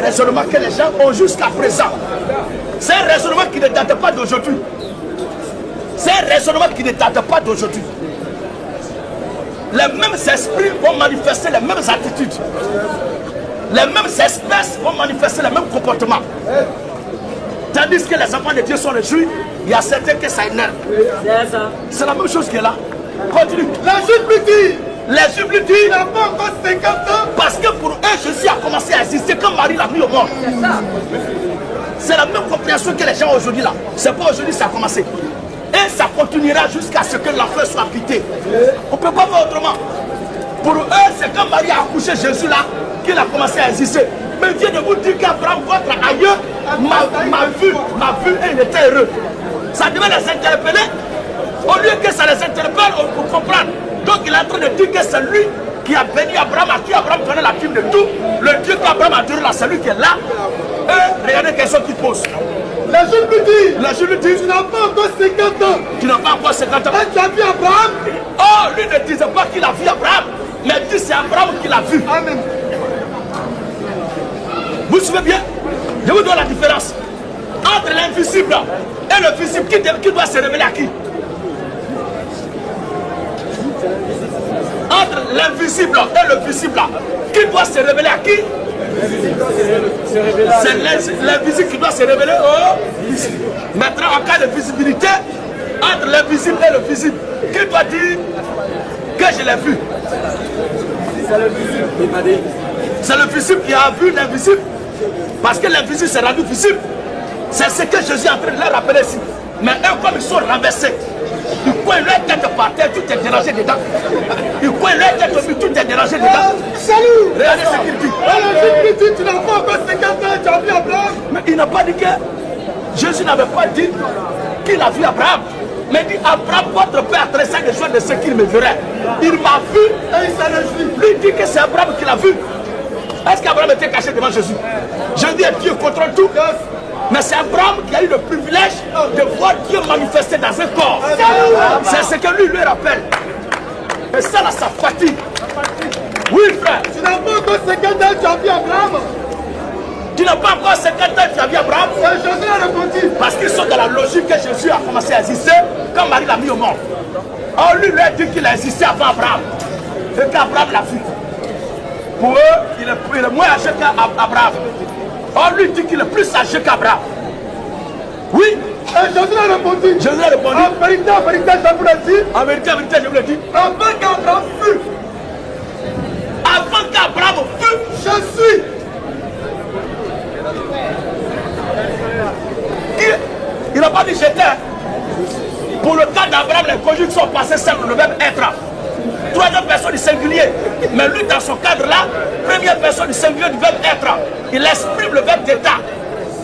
raisonnement que les gens ont jusqu'à présent. C'est un raisonnement qui ne date pas d'aujourd'hui. C'est un raisonnement qui ne date pas d'aujourd'hui. Les mêmes esprits vont manifester les mêmes attitudes. Les mêmes espèces vont manifester les mêmes comportements. Tandis que les enfants de Dieu sont réjouis, il y a certains que ça énerve. C'est la même chose qui est là. Continue. Les Juifs lui disent, parce que pour eux, Jésus a commencé à exister quand Marie l'a mis au monde. C'est la même compréhension que les gens aujourd'hui là. C'est pas aujourd'hui que ça a commencé. Et ça continuera jusqu'à ce que l'enfant soit quitté. On ne peut pas faire autrement. Pour eux, c'est quand Marie a accouché Jésus là qu'il a commencé à exister. Mais Dieu de vous dire qu'Abraham, votre aïeux, m'a vu et il était heureux. Ça devait les interpeller. Au lieu que ça les interpelle, on peut comprendre. Donc il est en train de dire que c'est lui qui a béni Abraham, à qui Abraham donnait la dîme de tout. Le Dieu qu'Abraham a donné là, c'est lui qui est là. Et regardez la question qu'il pose. Les Juifs lui disent, tu n'as pas encore 50 ans. Tu n'as pas encore 50 ans. Et tu as vu Abraham? Oh, lui ne disait pas qu'il a vu Abraham, mais il dit c'est Abraham qui l'a vu. Amen. Vous suivez bien? Je vous donne la différence entre l'invisible et le visible. Qui doit se révéler à qui? Entre l'invisible et le visible, qui doit se révéler à qui? C'est l'invisible qui doit se révéler au visible. Maintenant, en cas de visibilité, entre l'invisible et le visible, qui doit dire que je l'ai vu? C'est le visible qui a vu l'invisible. Parce que l'invisible s'est rendu visible. C'est ce que Jésus est en train de leur rappeler ici. Mais eux, comme ils sont renversés, ils coignent leur tête par terre, tout est dérangé dedans. Ils coignent leur tête au milieu, tout est dérangé dedans. Salut! Regardez ce qu'il dit. Le Juif lui dit, tu n'as pas encore 50 ans, tu as vu Abraham? Mais il n'a pas dit que Jésus n'avait pas dit qu'il a vu Abraham. Mais il dit Abraham, votre père a tressé des choses de ce qu'il me verrait. Il m'a vu et il s'en réjouit. Lui dit que c'est Abraham qui l'a vu. Est-ce qu'Abraham était caché devant Jésus? Jésus est Dieu, contrôle tout. Mais c'est Abraham qui a eu le privilège de voir Dieu manifester dans un corps. C'est ce que lui rappelle. Et ça là, ça fatigue. Oui frère. Tu n'as pas encore 50 ans, tu as vu Abraham? Tu n'as pas encore 50 ans, tu as vu Abraham? Jésus a répondu. Parce qu'ils sont dans la logique que Jésus a commencé à exister quand Marie l'a mis au monde. Or lui a dit qu'il a existé avant Abraham. Et qu'Abraham l'a vu. Pour eux, il est moins âgé qu'Abraham. Or lui dit qu'il est plus âgé qu'Abraham. Oui. Et Jésus a répondu. Jésus a répondu. En vérité, je vous le dis. En vérité, je vous le dis. Avant qu'Abraham fût. Avant qu'Abraham fût. Je suis. Il n'a pas dit j'étais. Pour le cas d'Abraham, les conjugues sont passées simples, le verbe être. Troisième personne du singulier. Mais lui, dans son cadre-là, première personne du singulier du verbe être. Il exprime le verbe d'état.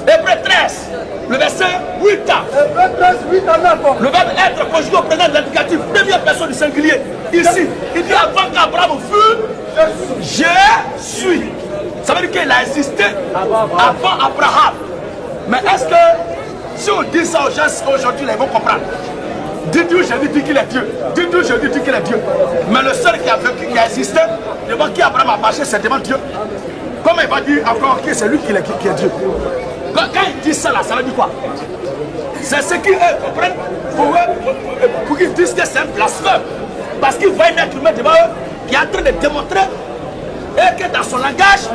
Hébreu 13, le verset 8. Hébreu 13, 8 en avant. Le verbe être conjugué au présent de l'indicatif. Première personne du singulier. Ici, il dit avant qu'Abraham fût, je suis. Ça veut dire qu'il a existé avant Abraham. Mais est-ce que si on dit ça aux gens aujourd'hui, ils vont comprendre? Dites-nous, je dis qu'il est Dieu. Dites-nous, je dis qu'il est Dieu. Mais le seul qui a vécu, qui a existé, devant qui Abraham a marché, c'est devant Dieu. Comment il va dire encore que c'est lui qui est Dieu? Quand il dit ça là, ça veut dire quoi? C'est ce qu'ils comprennent pour qu'ils disent que c'est un blasphème. Parce qu'ils voient un être humain devant eux qui est en train de démontrer et que dans son langage,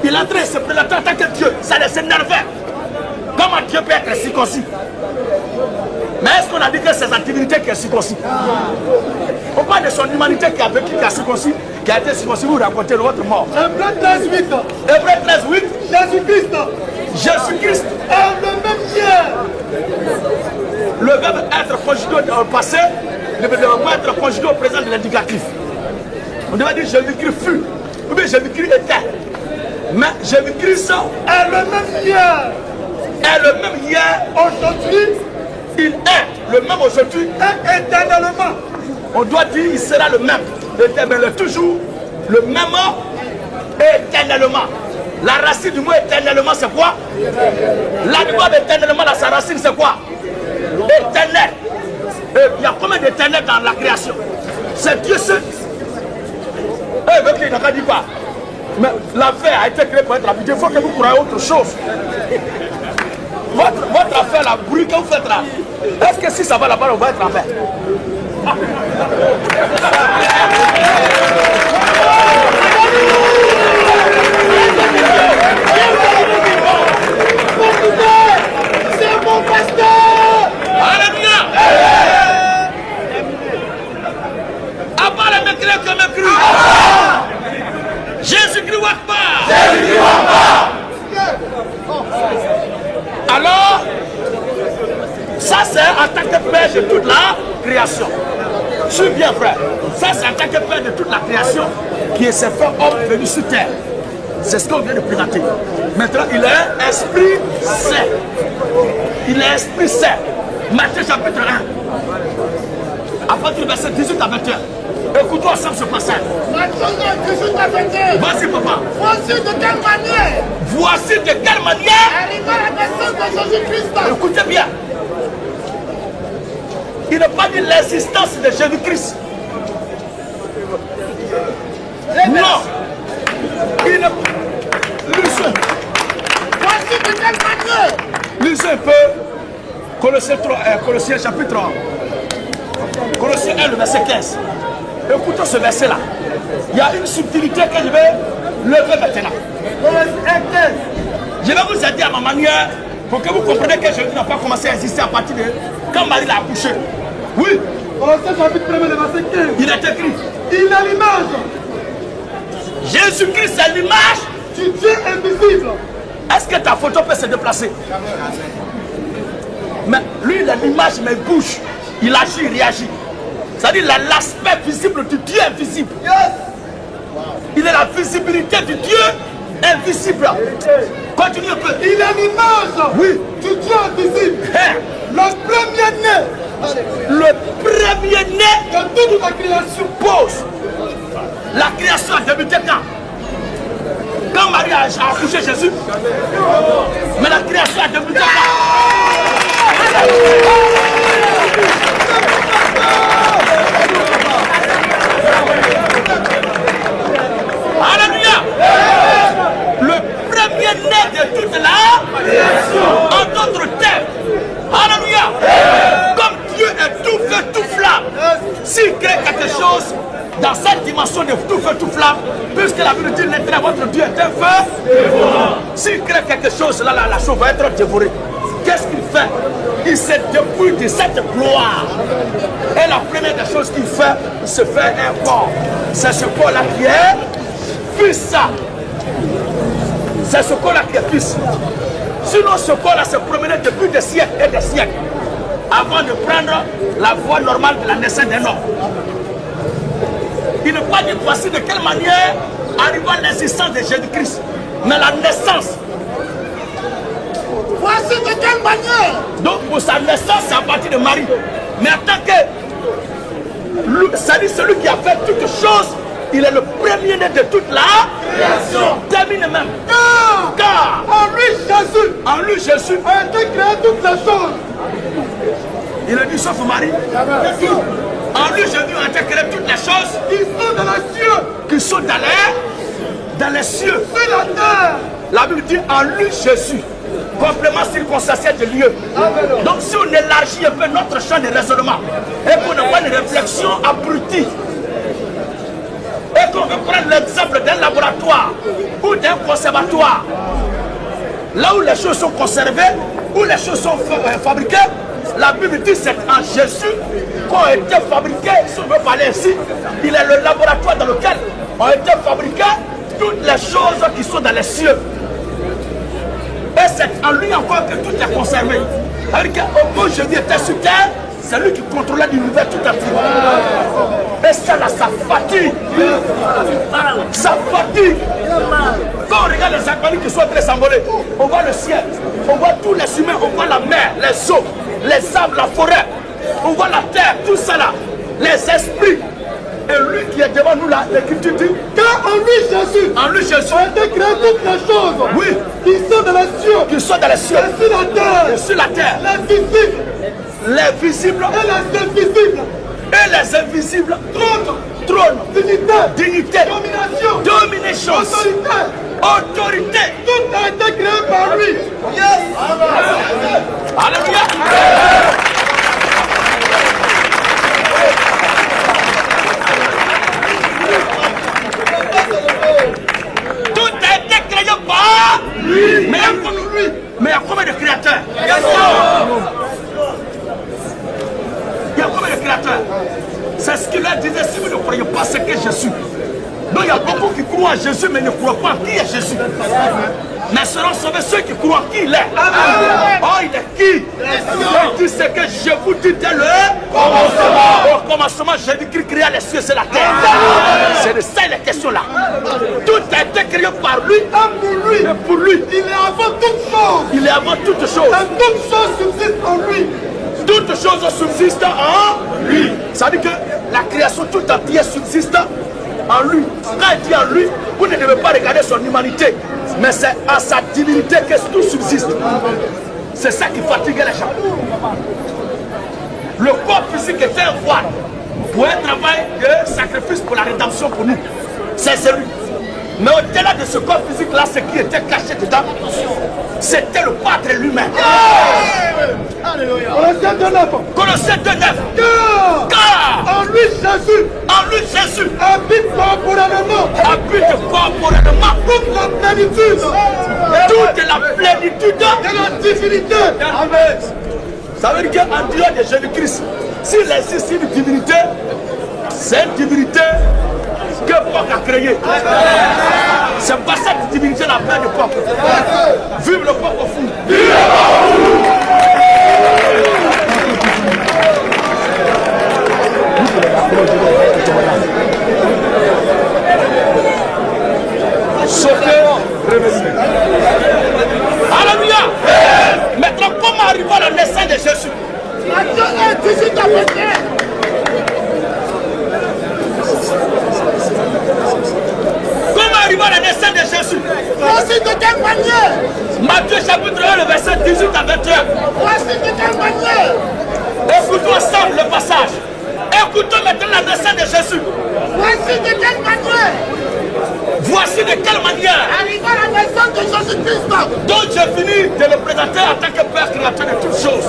il est en train de se présenter en tant que Dieu. Ça les énervait. Comment Dieu peut être circoncis? Mais est-ce qu'on a dit que c'est sa divinité qui est circoncis? On parle de son humanité qui a vécu, qui a circoncis, qui a été circoncis. Vous racontez votre mort. Hébreu 13, 8. Hébreu 13, 8. Jésus-Christ. Jésus-Christ est le même Dieu. Le verbe être conjugué au passé ne peut pas être conjugué au présent de l'indicatif. On devait dire Jésus-Christ fut, ou bien Jésus-Christ était. Mais Jésus-Christ est le même hier. Est le même hier. Aujourd'hui, il est le même aujourd'hui et éternellement. On doit dire il sera le même. Éternellement, toujours le même éternellement. La racine du mot éternellement, c'est quoi? L'animal éternellement, sa racine, c'est quoi? Éternel. Il y a combien d'éternel dans la création? C'est Dieu seul. Il n'a pas dit quoi? Mais l'affaire a été créée pour être habitée. Il faut que vous croyez autre chose. Votre affaire, la bruit que vous faites là, est-ce que si ça va là-bas, on va être en paix? C'est mon pasteur. Alléluia. À part les mécréants qui ont cru. Jésus-Christ Wakbar. Jésus-Christ Wakbar. Alors, ça c'est en tant que père de toute la création. Suis bien frère. Ça c'est en tant que père de toute la création qui s'est fait homme venu sur terre. C'est ce qu'on vient de présenter. Maintenant, il est Esprit Saint. Il est Esprit Saint. Matthieu chapitre 1. À partir du verset 18 à 21. Écoutons ensemble ce passage. Vas-y papa. Voici de quelle manière. Voici de quelle manière. Arriva la naissance de Jésus-Christ. Écoutez bien. Il n'a pas dit l'existence de Jésus-Christ. Non. Il ne... Lisez. Voici de quelle manière. Lisez un peu. Colossiens chapitre 1. Colossiens 1, le verset 15. Écoutons ce verset-là. Il y a une subtilité que je vais lever maintenant. Je vais vous aider à ma manière pour que vous compreniez que Jésus n'a pas commencé à exister à partir de quand Marie l'a accouché. Oui. Colossiens chapitre 1, le verset 15. Il est écrit. Il a l'image. Jésus-Christ est l'image Du Dieu invisible. Est-ce que ta photo peut se déplacer? Mais lui, il a l'image, mais il bouge. Il agit, il réagit. C'est-à-dire l'aspect visible du Dieu invisible. Yes. Il est la visibilité du Dieu invisible. Continue un peu. Il a l'image. Oui. Du Dieu invisible. Hein? Le premier-né. Le premier-né De toute la création. pose. La création a débuté quand? Quand Marie a accouché Jésus. Mais la création a débuté quand? Alléluia. Le premier-né de toute la création. En d'autres termes. Alléluia. Comme Dieu est tout feu, tout flamme. S'il crée quelque chose dans cette dimension de tout feu, tout flamme, puisque la Bible dit l'intérêt, votre Dieu est un feu. S'il crée quelque chose, là, la chose va être dévorée. Qu'est-ce qu'il fait? Il se dépouille de cette gloire. Et la première des choses qu'il fait, il se fait un corps. C'est ce corps-là qui est fils. C'est ce corps-là qui est fils. Sinon, ce corps-là se promenait depuis des siècles et des siècles avant de prendre la voie normale de la naissance d'un homme. Il ne peut pas dire voici de quelle manière arriva l'existence de Jésus-Christ, mais la naissance. Voici de quelle manière. Donc pour sa naissance, c'est à partir de Marie. Mais en tant que celui qui a fait toutes choses, il est le premier-né de toute la création. Termine même. Car En lui Jésus a été créé toutes les choses. il a dit sauf Marie. En lui Jésus a été créé toutes les choses Qui sont dans les cieux. qui sont dans les cieux. Sur la terre. La Bible dit en lui Jésus. Complément circonstanciel de lieu. Donc si on élargit un peu notre champ de raisonnement et qu'on n'a pas une réflexion abrutie et qu'on veut prendre l'exemple d'un laboratoire ou d'un conservatoire, là où les choses sont conservées, où les choses sont fabriquées, la Bible dit c'est en Jésus qu'ont été fabriquées, si on veut parler ainsi, il est le laboratoire dans lequel ont été fabriquées toutes les choses qui sont dans les cieux. Et c'est en lui encore que tout est conservé. C'est-à-dire qu'au moment où Jésus était sur terre, c'est lui qui contrôlait l'univers tout entier. Et ça là, ça fatigue. Ça fatigue. Quand on regarde les aquariums qui sont très s'envoler, on voit le ciel, on voit tous les humains, on voit la mer, les eaux, les arbres, la forêt, on voit la terre, tout ça là, les esprits. Et lui qui est devant nous là, l'Écriture dit, Car en lui Jésus en lui Jésus, a été créé toutes les choses. oui, Qui sont dans les cieux. qui sont dans les cieux Et sur la terre. et sur la terre, Les visibles les visibles et les invisibles. et les invisibles, Toutes trône, dignité, domination, autorité. Tout a été créé par lui. Yes. Alléluia. Tout a été créé par lui. Mais il y a combien de créateurs? Il y a combien de créateurs? C'est ce qu'il a dit. Si vous ne croyez pas ce que je suis. Donc il y a beaucoup qui croient en Jésus mais ne croient pas qui est Jésus. Mais seront sauvés ceux qui croient en qui il est. Oh, il est qui? Il dit ce que je vous dis dès le commencement. Au commencement, Jésus-Christ créa les cieux et la terre. C'est de ça la question là. Tout a été créé par lui, et pour lui. Il est avant toute chose. Il est avant toute chose. Et toute chose subsiste en lui. Toutes choses subsistent en lui. Ça veut dire que la création tout entière subsiste en lui. Quand il dit en lui, vous ne devez pas regarder son humanité, mais c'est à sa divinité que tout subsiste. C'est ça qui fatigue les gens. Le corps physique est un voile pour un travail de sacrifice pour la rédemption pour nous. C'est celui. Mais au-delà de ce corps physique-là, ce qui était caché dedans, c'était le Pâtre lui-même. Colossiens 2:9. Colossiens 2:9. Car en lui Jésus habite corporellement toute la plénitude de la divinité. Amen. Ça veut dire qu'en dehors de Jésus-Christ, s'il existe une divinité, c'est une divinité que Paul a créée. C'est pas cette divinité la paix de Paul. Vive le peuple fou. Vive le peuple fou. Alléluia. Maintenant, comment arriver à la naissance de Jésus? Matthieu 1:18 à 21. Comment arriver à la naissance de Jésus? Voici de quelle manière? Matthieu chapitre 1, le verset 18 à 21. Voici de quelle manière? Écoutons ensemble le passage. Écoutons maintenant la naissance de Jésus. Voici de quelle manière? Voici de quelle manière? Arrive à la naissance de Jésus-Christ. Donc j'ai fini de le présenter en tant que Père créateur de toutes choses.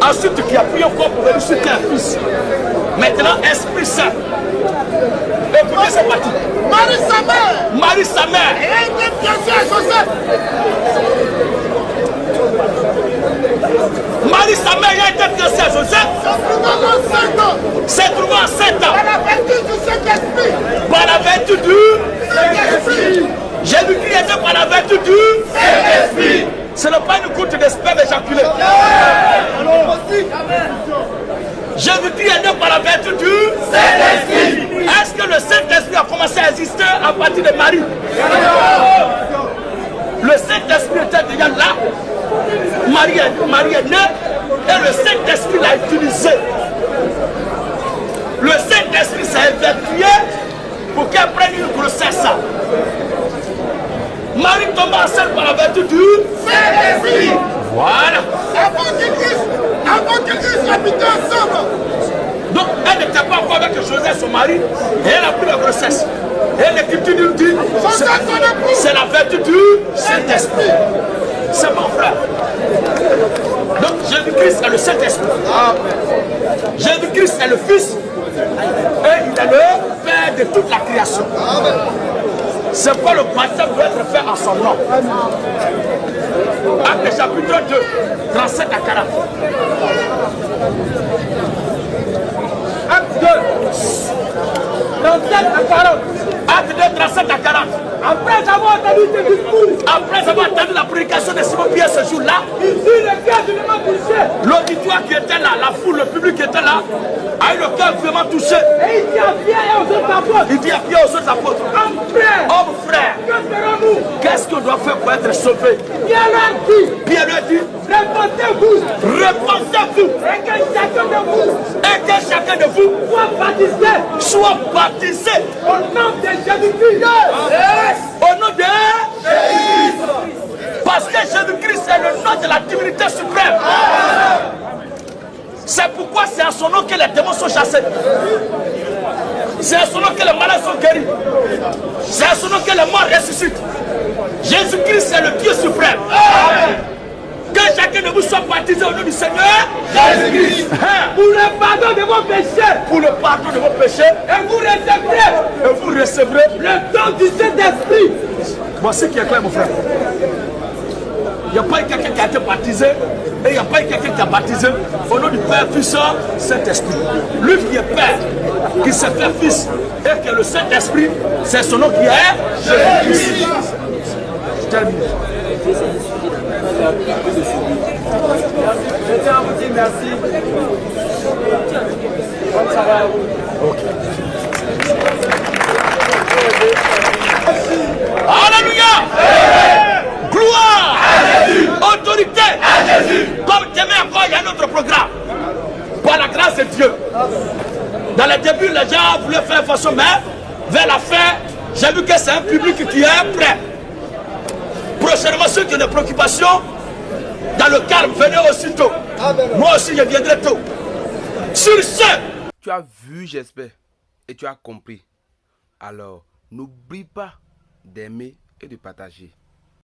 Ensuite qui a pris encore pour venir sur terre fils. Maintenant Esprit Saint. Écoutez cette partie. Marie sa mère. Marie sa mère. Et elle était fiancée à Joseph. Marie sa mère a été fiancée à Joseph. Se trouvant enceinte. Par la vertu du Saint-Esprit. Par la vertu du Saint-Esprit. Jésus-Christ était par la vertu du Saint-Esprit. Ce n'est pas une goutte d'espèce éjaculée. Jésus-Christ est né par la vertu du Saint-Esprit. Est-ce que le Saint-Esprit a commencé à exister à partir de Marie? Le Saint-Esprit était déjà là. Marie est née et le Saint-Esprit l'a utilisé. Le Saint-Esprit s'est évertué pour qu'elle prenne une grossesse. Marie tombe enceinte par la vertu du Saint-Esprit. Voilà. Avant qu'ils puissent habiter ensemble. Donc elle n'était pas encore avec Joseph, son mari, et elle a pris la grossesse. Et l'Écriture nous dit, c'est la vertu du Saint-Esprit. C'est mon frère. Donc Jésus-Christ est le Saint-Esprit. Jésus-Christ est le Fils. Et il est le Père de toute la création. C'est quoi le baptême doit être fait en son nom. Acte chapitre 2, 37 à 40. Acte 2, 37 à 40. Acte 2, 37 à 40. Après avoir entendu ce discours, après avoir entendu la prédication de Simon-Pierre ce jour-là, l'auditoire qui était là, la foule, le public qui était là, a eu le cœur vraiment touché. Et il dit à Pierre et aux autres apôtres. Il dit à Pierre et aux autres apôtres. Homme frère, que ferons-nous? Qu'est-ce qu'on doit faire pour être sauvé? Pierre leur dit. Pierre leur dit. Repentez-vous. Repentez-vous. Et que chacun de vous soit baptisé au nom de Jésus-Christ. Au nom de Jésus. Parce que Jésus-Christ est le nom de la divinité suprême. C'est pourquoi c'est à son nom que les démons sont chassés. C'est à son nom que les malades sont guéris. C'est à son nom que les morts ressuscitent. Jésus-Christ c'est le Dieu suprême. Amen. Que chacun de vous soit baptisé au nom du Seigneur Jésus-Christ. Pour le pardon de vos péchés. Pour le pardon de vos péchés. Et vous recevrez le don du Saint-Esprit. Voici qui est clair, mon frère. Il n'y a pas eu quelqu'un qui a été baptisé et il n'y a pas eu quelqu'un qui a baptisé au nom du Père, Fils, Saint-Esprit. Lui qui est Père, qui s'est fait Fils et que le Saint-Esprit, c'est son nom qui est Jésus-Christ. Je termine. Je tiens à vous dire merci. Alléluia. Gloire à Jésus. Autorité à Jésus. Comme demain encore, il y a un autre programme. Par la grâce de Dieu. Dans le début, les gens voulaient faire façon, mais vers la fin, j'ai vu que c'est un public qui est prêt. Prochainement, ceux qui ont des préoccupations, dans le calme, venez aussitôt. Moi aussi, je viendrai tôt. Sur ce, tu as vu, j'espère, et tu as compris. Alors, n'oublie pas d'aimer et de partager.